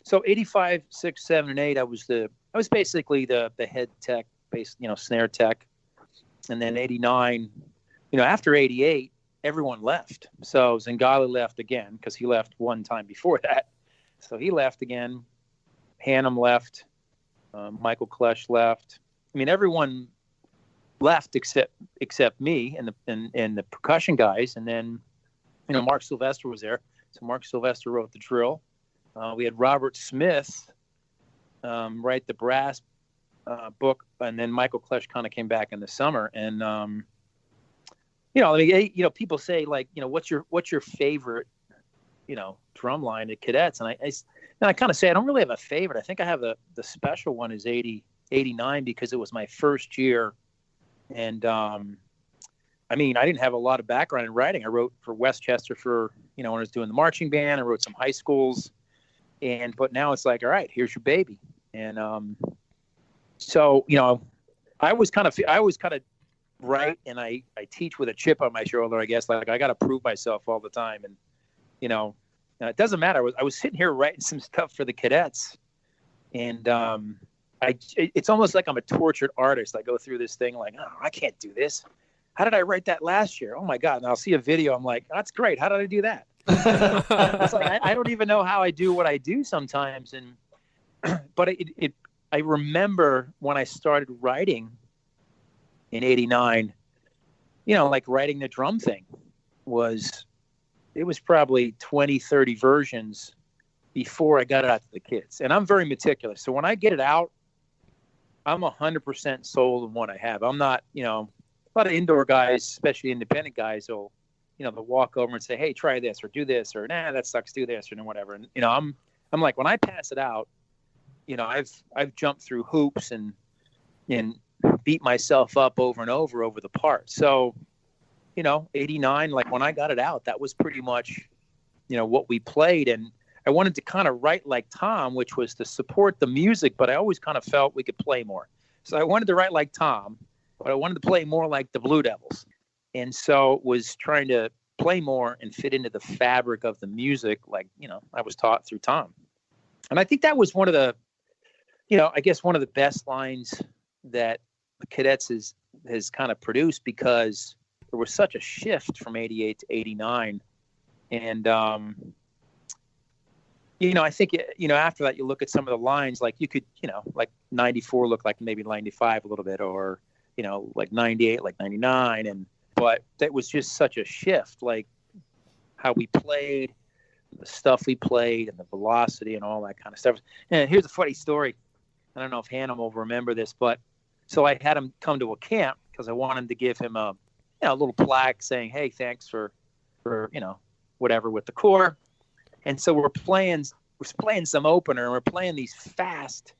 So 85, 6, 7, and 8, I was basically the head tech, snare tech. And then 89, after 88, everyone left. So Zingale left again because he left one time before that. So he left again. Hannum left. Michael Klesch left. I mean, everyone left except me and the percussion guys. And then, Mark Sylvester was there. So Mark Sylvester wrote the drill. We had Robert Smith write the brass book, and then Michael Klesch kind of came back in the summer. And people say like, what's your favorite, drum line at Cadets? And I kind of say I don't really have a favorite. I think I have the special one is 89 because it was my first year, and I didn't have a lot of background in writing. I wrote for Westchester for when I was doing the marching band. I wrote some high schools, but now it's like, all right, here's your baby. And so I was kind of write, and I teach with a chip on my shoulder, I guess. Like I got to prove myself all the time, and it doesn't matter. I was sitting here writing some stuff for the Cadets, and it's almost like I'm a tortured artist. I go through this thing like, oh, I can't do this. How did I write that last year? Oh my God! And I'll see a video. I'm like, that's great. How did I do that? It's like I don't even know how I do what I do sometimes, but I remember when I started writing in 89, like writing the drum thing it was probably 20, 30 versions before I got it out to the kids. And I'm very meticulous. So when I get it out, I'm 100% sold on what I have. I'm not, a lot of indoor guys, especially independent guys, will, they'll walk over and say, hey, try this or do this, or nah, that sucks, do this, or whatever. And, I'm like, when I pass it out, I've jumped through hoops and beat myself up over and over the part. So, 89, like when I got it out, that was pretty much, what we played. And I wanted to kind of write like Tom, which was to support the music, but I always kind of felt we could play more. So I wanted to write like Tom, but I wanted to play more like the Blue Devils. And so was trying to play more and fit into the fabric of the music, like, I was taught through Tom. And I think that was one of the, I guess one of the best lines that the Cadets has kind of produced, because there was such a shift from 88 to 89. And, I think, after that, you look at some of the lines, like you could, like 94 look like maybe 95 a little bit, or, like 98, like 99. But that was just such a shift, like how we played, the stuff we played, and the velocity and all that kind of stuff. And here's a funny story. I don't know if Hannum will remember this, but so I had him come to a camp because I wanted to give him a little plaque saying, hey, thanks for whatever with the Corps. And so we're playing some opener, and we're playing these fast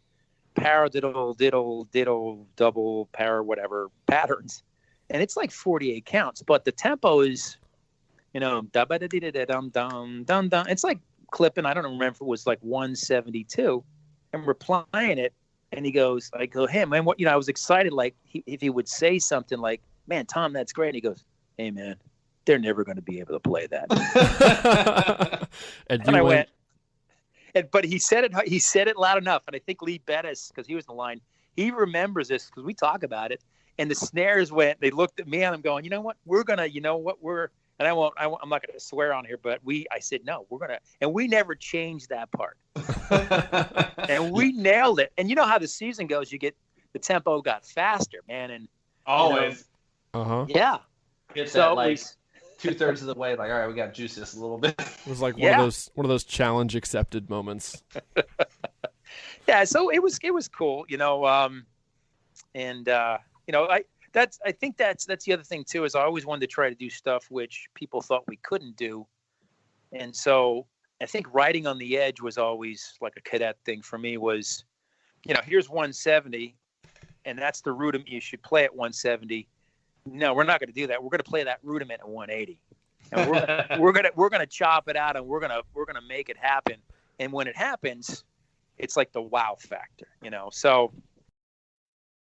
paradiddle, diddle, double, whatever patterns. And it's like 48 counts, but the tempo is, it's like clipping. I don't remember if it was like 172, and we're playing it. And he goes, I go, hey, man, what, I was excited. Like if he would say something like, man, Tom, that's great. And he goes, hey man, they're never going to be able to play that. and I went, but he said it loud enough. And I think Lee Bettis, because he was in the line, he remembers this because we talk about it. And the snares they looked at me and I'm going, and I'm not going to swear on here, but I said, no, we're going to, and we never changed that part. And we nailed it. And you know how the season goes, the tempo got faster, man. And always. Yeah. It's so like 2/3 of the way, like, all right, we got to juice this a little bit. It was like one of those challenge accepted moments. Yeah. So it was cool, I think that's the other thing too, is I always wanted to try to do stuff which people thought we couldn't do. And so I think riding on the edge was always like a cadet thing for me was, here's 170 and that's the rudiment. You should play at 170. No, we're not going to do that. We're going to play that rudiment at 180. And we're going to chop it out, and we're going to make it happen. And when it happens, it's like the wow factor, So